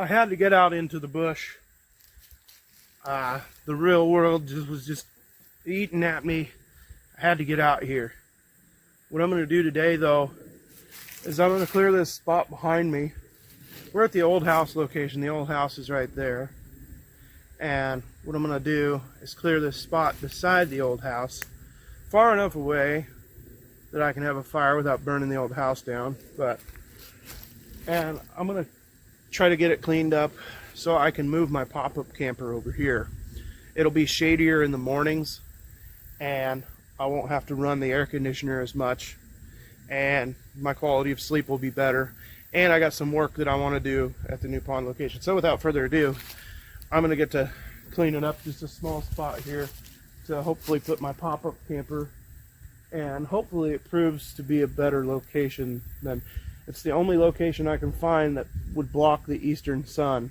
I had to get out into the bush. The real world was just eating at me. I had to get out here. What I'm going to do today, though, is I'm going to clear this spot behind me. We're at the old house location. The old house is right there. And what I'm going to do is clear this spot beside the old house, far enough away that I can have a fire without burning the old house down. And I'm going to try to get it cleaned up so I can move my pop-up camper over here. It'll be shadier in the mornings, and I won't have to run the air conditioner as much, and my quality of sleep will be better. And I got some work that I want to do at the new pond location. So without further ado, I'm going to get to cleaning up just a small spot here to hopefully put my pop-up camper, and hopefully it proves to be a better location than, it's the only location I can find that would block the eastern sun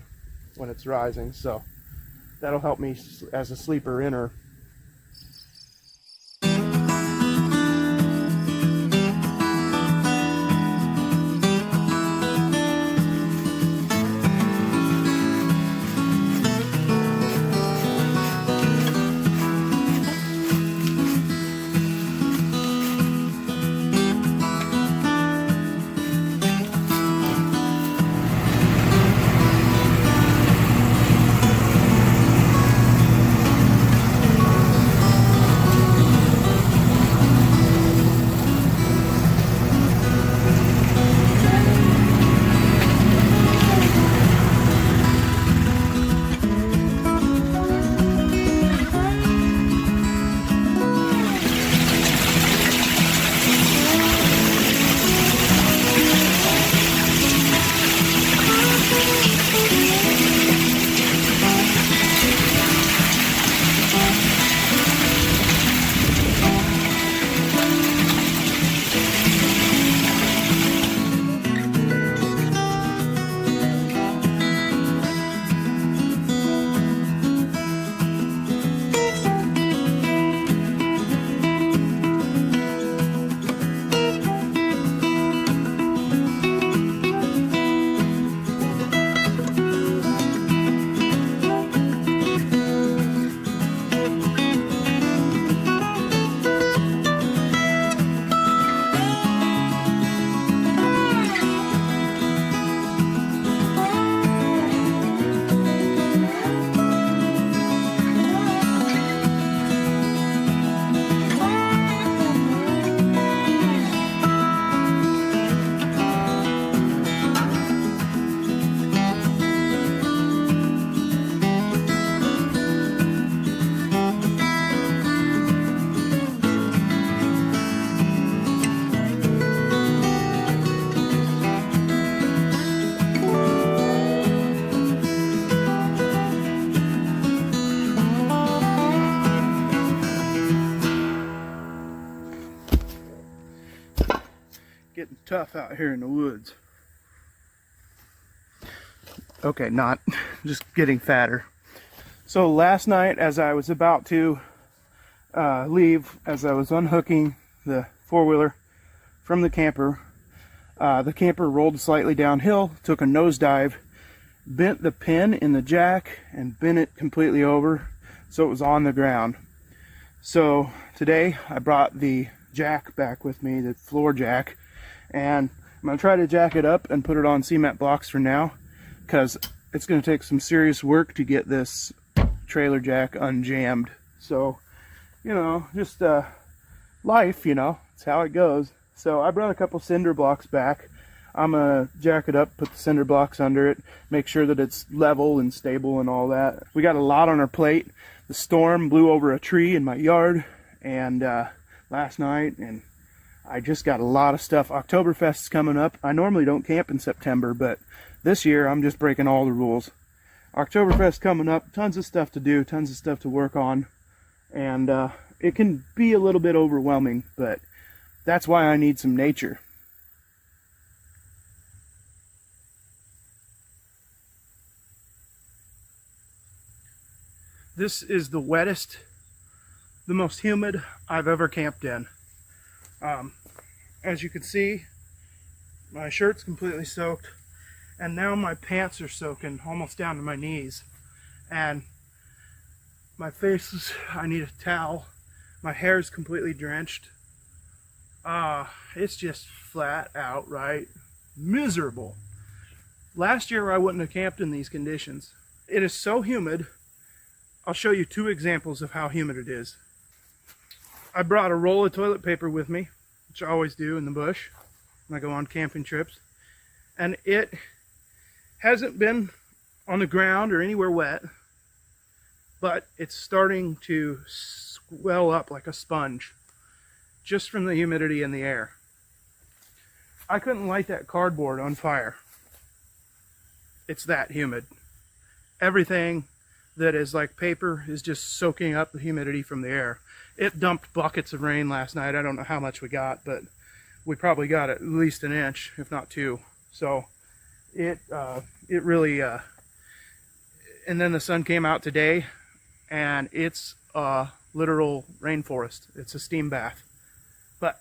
when it's rising. So that'll help me as a sleeper inner. Getting tough out here in the woods. Okay, not just getting fatter. So last night, as I was about to leave, as I was unhooking the four-wheeler from the camper rolled slightly downhill, took a nosedive, bent the pin in the jack and bent it completely over, so it was on the ground. So today I brought the jack back with me, the floor jack, and I'm going to try to jack it up and put it on cement blocks for now, because it's going to take some serious work to get this trailer jack unjammed. So, you know, just life, you know, it's how it goes. So I brought a couple cinder blocks back. I'm going to jack it up, put the cinder blocks under it, make sure that it's level and stable and all that. We got a lot on our plate. The storm blew over a tree in my yard and last night, and I just got a lot of stuff. Oktoberfest's coming up. I normally don't camp in September, but this year I'm just breaking all the rules. Oktoberfest coming up, tons of stuff to do, tons of stuff to work on, and it can be a little bit overwhelming, but that's why I need some nature. This is the wettest, the most humid I've ever camped in. As you can see, my shirt's completely soaked, and now my pants are soaking almost down to my knees, and my face is, I need a towel. My hair is completely drenched. It's just flat out right miserable. Last year I wouldn't have camped in these conditions. It is so humid. I'll show you 2 examples of how humid it is. I brought a roll of toilet paper with me, which I always do in the bush when I go on camping trips. And it hasn't been on the ground or anywhere wet, but it's starting to swell up like a sponge just from the humidity in the air. I couldn't light that cardboard on fire. It's that humid. Everything that is like paper is just soaking up the humidity from the air. It dumped buckets of rain last night. I don't know how much we got, but we probably got at least an inch, if not 2. So it really, and then the sun came out today, and it's a literal rainforest. It's a steam bath. But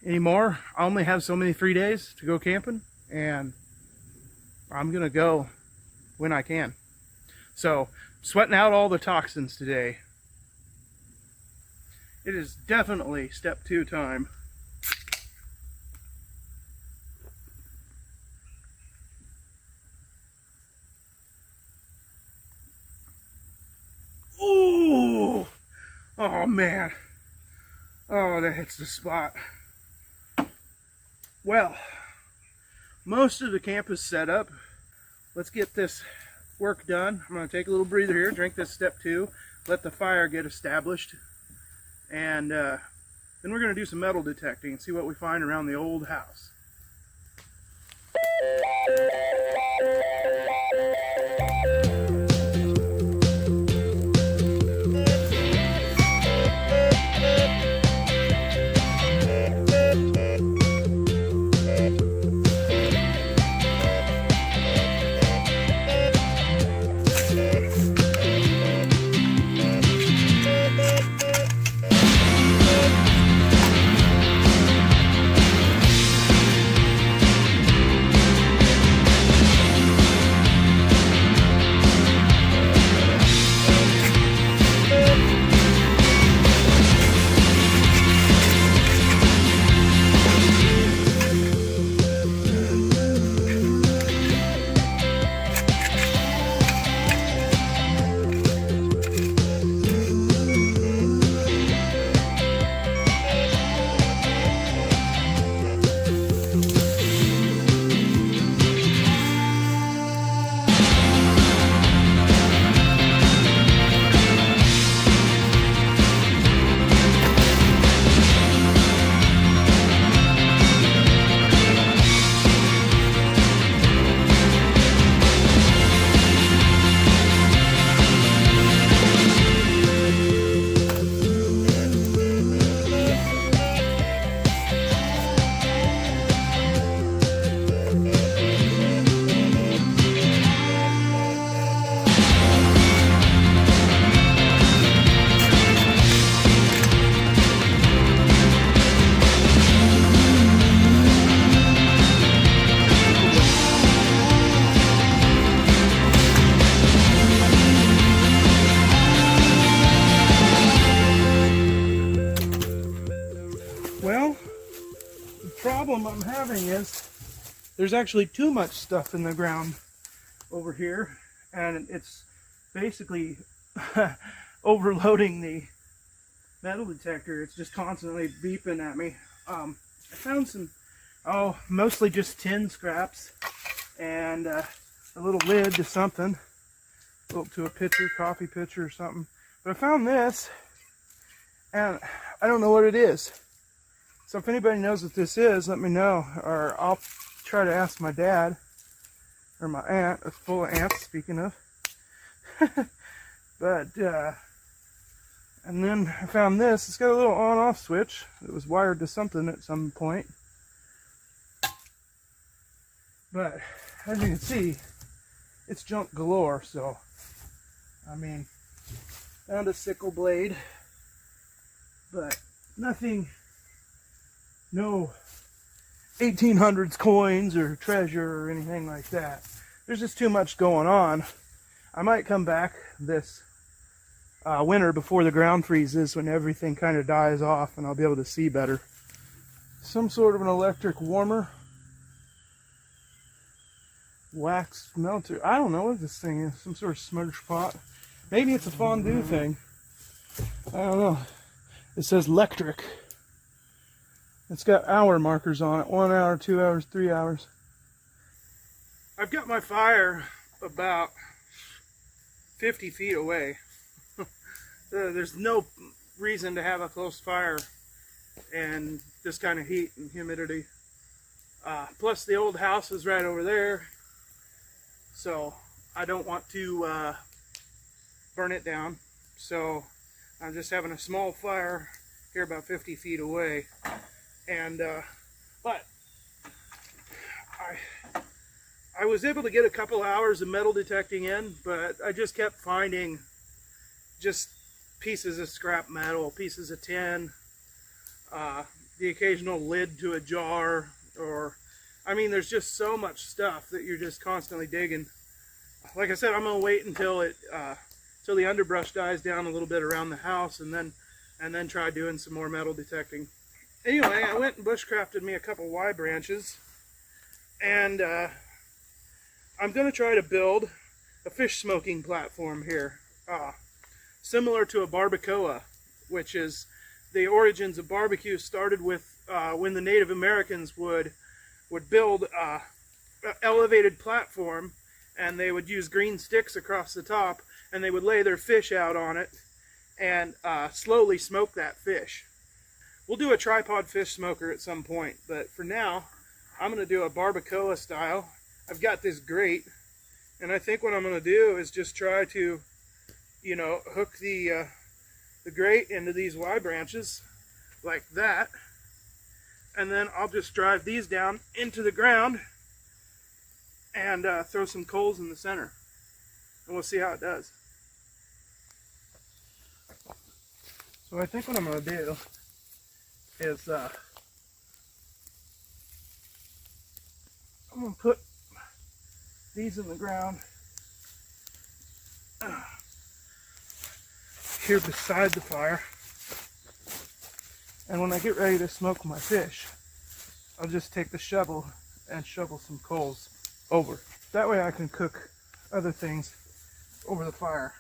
anymore, I only have so many free days to go camping, and I'm gonna go when I can. So, sweating out all the toxins today. It is definitely step 2 time. Ooh! Oh man. Oh, that hits the spot. Well, most of the camp is set up. Let's get this work done. I'm going to take a little breather here, drink this step 2, let the fire get established, and then we're going to do some metal detecting and see what we find around the old house. Well, the problem I'm having is there's actually too much stuff in the ground over here, and it's basically overloading the metal detector. It's just constantly beeping at me. I found some, mostly just tin scraps and a little lid to something, to a pitcher, coffee pitcher or something. But I found this, and I don't know what it is. So if anybody knows what this is, let me know, or I'll try to ask my dad, or my aunt. It's full of ants, speaking of. But, and then I found this. It's got a little on-off switch. It was wired to something at some point. But, as you can see, it's junk galore, so, I mean, found a sickle blade, but nothing, no 1800s coins or treasure or anything like that. There's just too much going on. I might come back this winter before the ground freezes, when everything kind of dies off and I'll be able to see better. Some sort of an electric warmer. Wax melter. I don't know what this thing is. Some sort of smudge pot. Maybe it's a fondue thing. I don't know. It says electric. It's got hour markers on it. 1 hour, 2 hours, 3 hours. I've got my fire about 50 feet away. There's no reason to have a close fire and this kind of heat and humidity. Plus the old house is right over there, so I don't want to burn it down. So I'm just having a small fire here about 50 feet away. And but I was able to get a couple hours of metal detecting in, but I just kept finding just pieces of scrap metal, pieces of tin, the occasional lid to a jar, or I mean, there's just so much stuff that you're just constantly digging. Like I said, I'm gonna wait until till the underbrush dies down a little bit around the house, and then try doing some more metal detecting. Anyway, I went and bushcrafted me a couple Y branches, and I'm gonna try to build a fish smoking platform here. Similar to a barbacoa, which is the origins of barbecue started with when the Native Americans would build an elevated platform, and they would use green sticks across the top, and they would lay their fish out on it and slowly smoke that fish. We'll do a tripod fish smoker at some point, but for now I'm going to do a barbacoa style. I've got this grate, and I think what I'm going to do is just try to, you know, hook the grate into these Y branches like that, and then I'll just drive these down into the ground and throw some coals in the center, and we'll see how it does. So I think what I'm going to do is I'm going to put these in the ground here beside the fire, and when I get ready to smoke my fish, I'll just take the shovel and shovel some coals over. That way I can cook other things over the fire.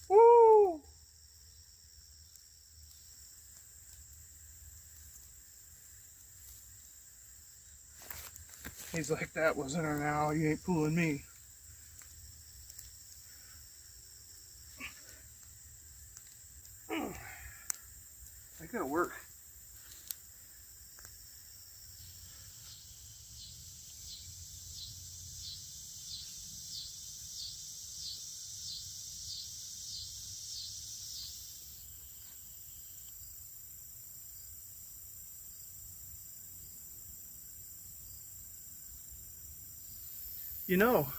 Woo! He's like, that wasn't an owl, you ain't fooling me. I gotta work. You know,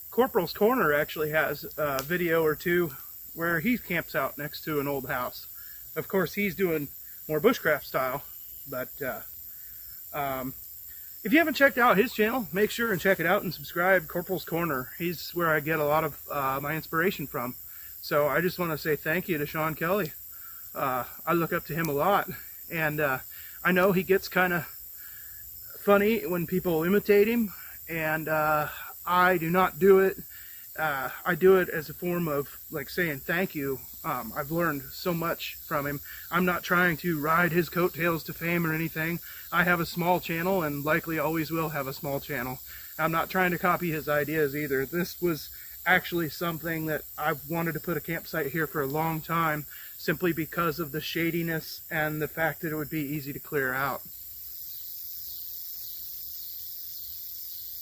Corporal's Corner actually has a video or two where he camps out next to an old house. Of course, he's doing more bushcraft style, but if you haven't checked out his channel, make sure and check it out and subscribe. Corporal's Corner. He's where I get a lot of my inspiration from. So I just want to say thank you to Sean Kelly. I look up to him a lot, and I know he gets kind of funny when people imitate him, and I do not do it. I do it as a form of like saying thank you. I've learned so much from him. I'm not trying to ride his coattails to fame or anything. I have a small channel and likely always will have a small channel. I'm not trying to copy his ideas either. This was actually something that I've wanted to put a campsite here for a long time, simply because of the shadiness and the fact that it would be easy to clear out.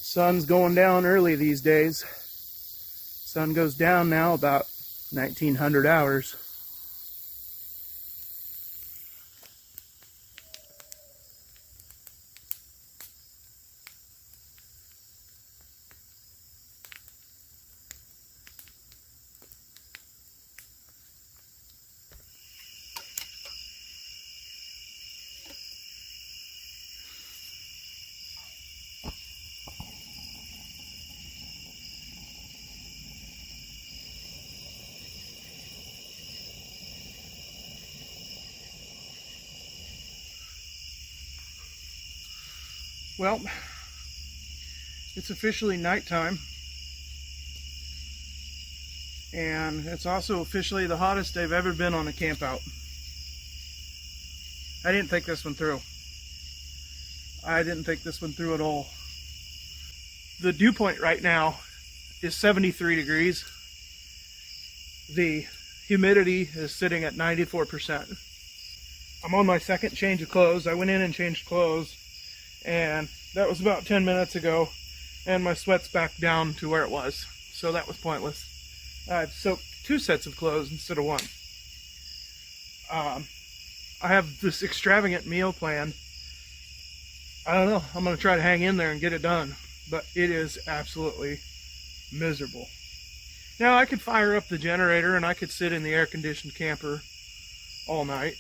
Sun's going down early these days. Sun goes down now about 1900 hours. Well, it's officially nighttime, and it's also officially the hottest I've ever been on a camp out. I didn't think this one through. I didn't think this one through at all. The dew point right now is 73 degrees. The humidity is sitting at 94%. I'm on my second change of clothes. I went in and changed clothes, and that was about 10 minutes ago, and my sweat's back down to where it was. So that was pointless. I've soaked 2 sets of clothes instead of 1. I have this extravagant meal planned. I don't know. I'm going to try to hang in there and get it done, but it is absolutely miserable. Now, I could fire up the generator and I could sit in the air-conditioned camper all night,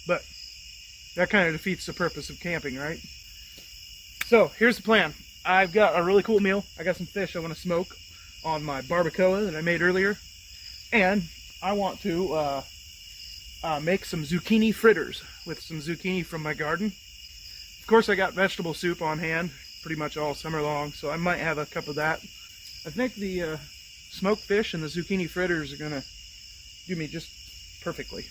but that kind of defeats the purpose of camping, right? So, here's the plan. I've got a really cool meal. I got some fish I want to smoke on my barbacoa that I made earlier, and I want to make some zucchini fritters with some zucchini from my garden. Of course, I got vegetable soup on hand pretty much all summer long, so I might have a cup of that. I think the smoked fish and the zucchini fritters are gonna do me just perfectly.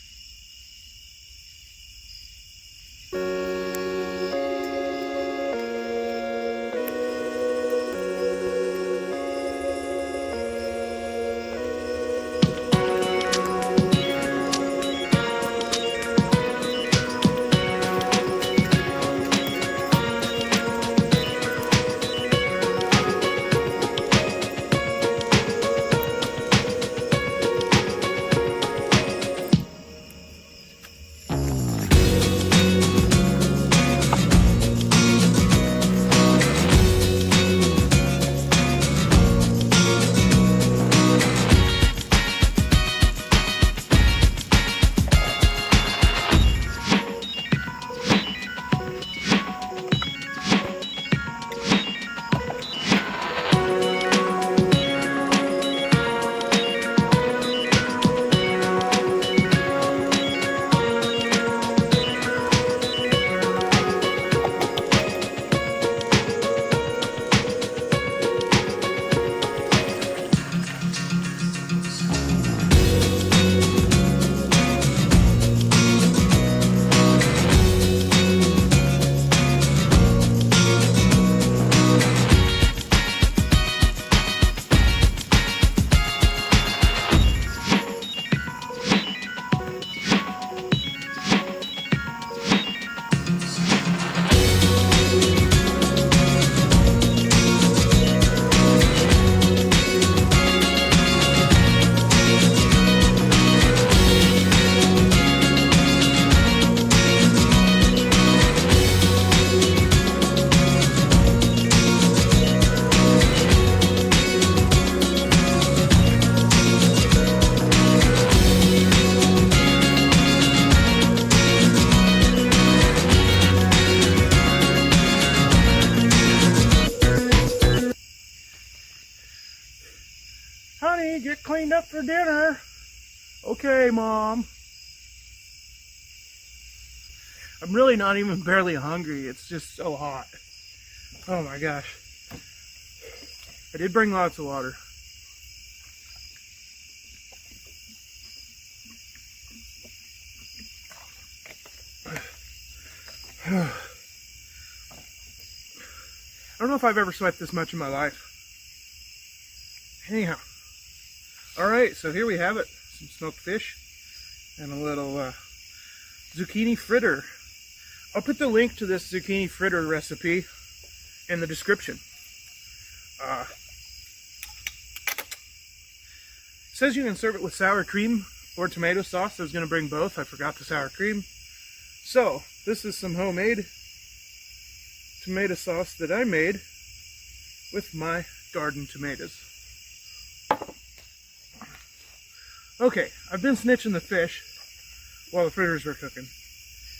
Honey, get cleaned up for dinner. Okay, Mom. I'm really not even barely hungry. It's just so hot. Oh my gosh. I did bring lots of water. I don't know if I've ever sweat this much in my life. Anyhow. Alright, so here we have it. Some smoked fish and a little zucchini fritter. I'll put the link to this zucchini fritter recipe in the description. It says you can serve it with sour cream or tomato sauce. I was going to bring both. I forgot the sour cream. So, this is some homemade tomato sauce that I made with my garden tomatoes. Okay, I've been snitching the fish while the fritters were cooking,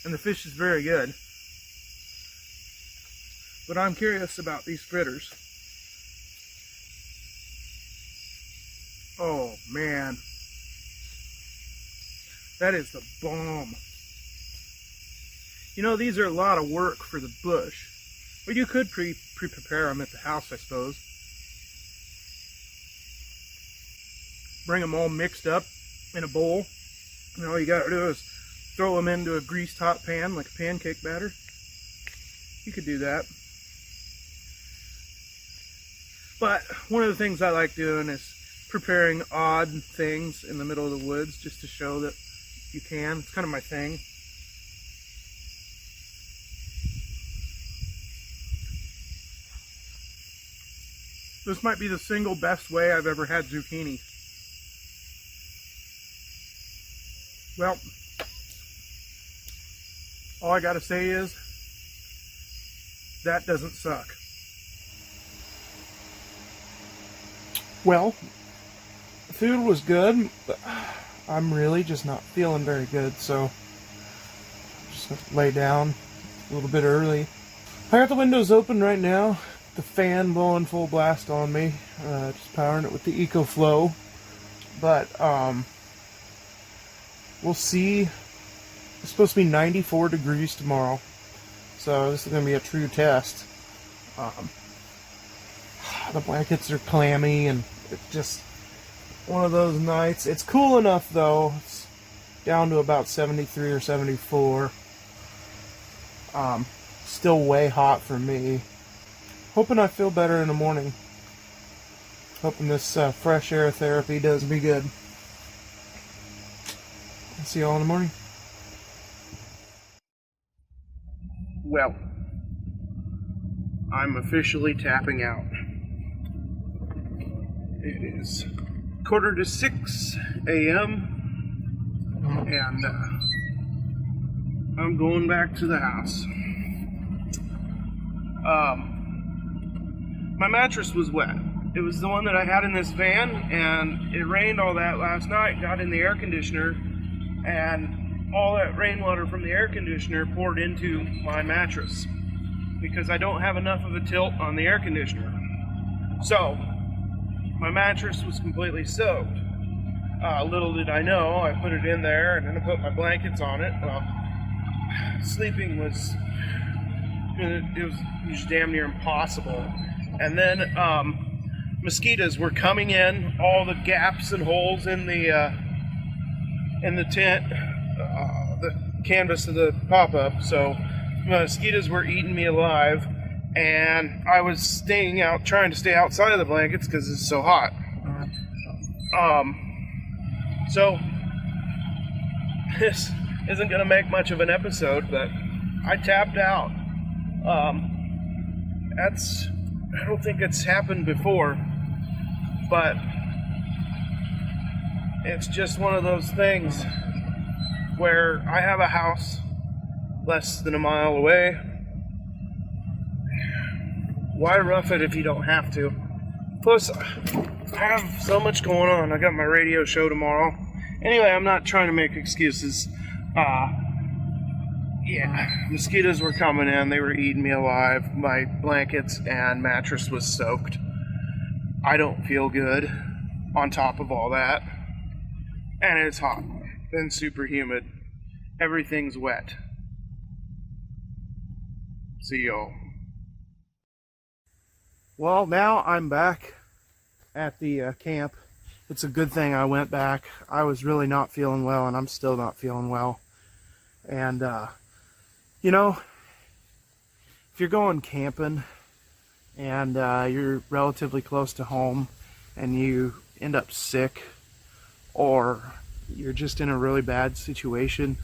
and the fish is very good. But I'm curious about these fritters. Oh man, that is the bomb. You know, these are a lot of work for the bush, Well, you could pre-prepare them at the house, I suppose. Bring them all mixed up in a bowl, and all you gotta do is throw them into a greased hot pan like a pancake batter. You could do that. But one of the things I like doing is preparing odd things in the middle of the woods just to show that you can. It's kind of my thing. This might be the single best way I've ever had zucchini. Well, all I gotta say is, that doesn't suck. Well, the food was good, but I'm really just not feeling very good, so I'm just gonna lay down a little bit early. I got the windows open right now, the fan blowing full blast on me, just powering it with the EcoFlow, but we'll see. It's supposed to be 94 degrees tomorrow, so this is going to be a true test. The blankets are clammy, and it's just one of those nights. It's cool enough, though. It's down to about 73 or 74. Still way hot for me. Hoping I feel better in the morning. Hoping this fresh air therapy does me good. I'll see you all in the morning. Well, I'm officially tapping out. It is 5:45 a.m. and I'm going back to the house. My mattress was wet. It was the one that I had in this van, and it rained all that last night, got in the air conditioner, and all that rainwater from the air conditioner poured into my mattress because I don't have enough of a tilt on the air conditioner. So, my mattress was completely soaked. Little did I know, I put it in there and then I put my blankets on it. Well, sleeping was, it was damn near impossible. And then mosquitoes were coming in all the gaps and holes in the tent, the canvas of the pop-up. So mosquitoes were eating me alive, and I was trying to stay outside of the blankets because it's so hot. So this isn't going to make much of an episode, but I tapped out. I don't think it's happened before, but it's just one of those things where I have a house less than a mile away. Why rough it if you don't have to? Plus, I have so much going on. I got my radio show tomorrow. Anyway, I'm not trying to make excuses. Yeah, mosquitoes were coming in. They were eating me alive. My blankets and mattress was soaked. I don't feel good on top of all that. And it's hot and super humid. Everything's wet. See y'all. Well, now I'm back at the camp. It's a good thing I went back. I was really not feeling well, and I'm still not feeling well. And, you know, if you're going camping and you're relatively close to home and you end up sick, or you're just in a really bad situation,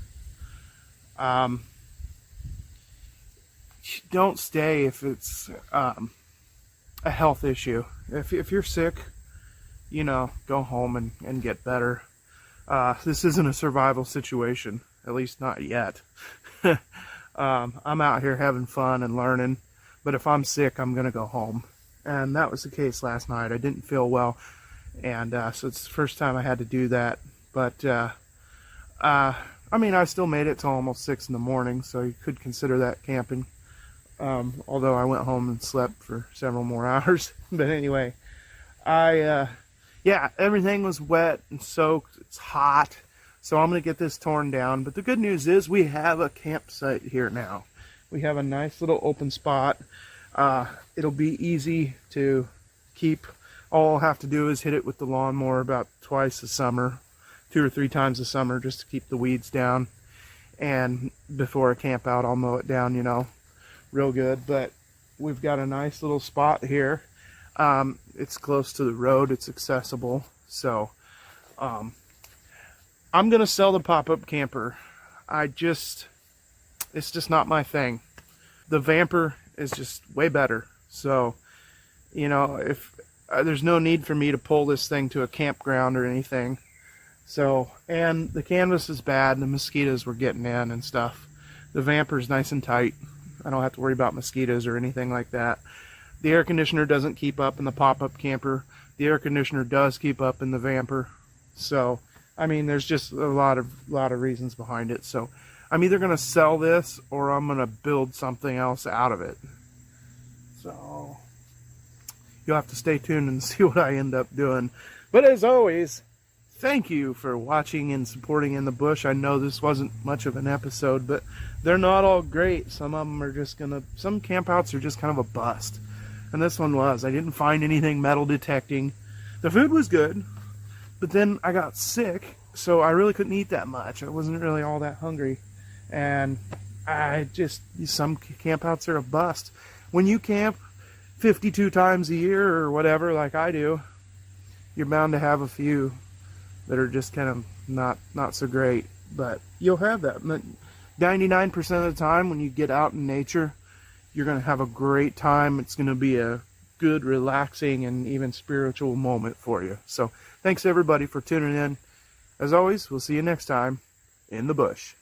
don't stay if it's a health issue. If you're sick, you know, go home and get better. This isn't a survival situation, at least not yet. I'm out here having fun and learning, but if I'm sick, I'm gonna go home. And that was the case last night. I didn't feel well, and so it's the first time I had to do that. But I mean, I still made it till almost 6 in the morning, so you could consider that camping. Although I went home and slept for several more hours. But anyway, yeah, everything was wet and soaked. It's hot. So I'm going to get this torn down. But the good news is we have a campsite here now. We have a nice little open spot. It'll be easy to keep. All I'll have to do is hit it with the lawnmower about twice a summer, 2 or 3 times a summer, just to keep the weeds down. And before I camp out, I'll mow it down, you know, real good. But we've got a nice little spot here. It's close to the road. It's accessible. So I'm gonna sell the pop-up camper. It's just not my thing. The Vamper is just way better. So, you know, if there's no need for me to pull this thing to a campground or anything. So, and the canvas is bad, and the mosquitoes were getting in and stuff. The Vamper's nice and tight. I don't have to worry about mosquitoes or anything like that. The air conditioner doesn't keep up in the pop-up camper. The air conditioner does keep up in the Vamper. So, I mean, there's just a lot of reasons behind it. So, I'm either going to sell this or I'm going to build something else out of it. So, you'll have to stay tuned and see what I end up doing. But as always, thank you for watching and supporting In the Bush. I know this wasn't much of an episode, but they're not all great. Some of them are just some campouts are just kind of a bust. And this one was. I didn't find anything metal detecting. The food was good, but then I got sick, so I really couldn't eat that much. I wasn't really all that hungry. And some campouts are a bust. When you camp 52 times a year or whatever, like I do, you're bound to have a few that are just kind of not so great. But you'll have that. 99% of the time when you get out in nature, you're going to have a great time. It's going to be a good, relaxing, and even spiritual moment for you. So thanks everybody for tuning in. As always, we'll see you next time in the bush.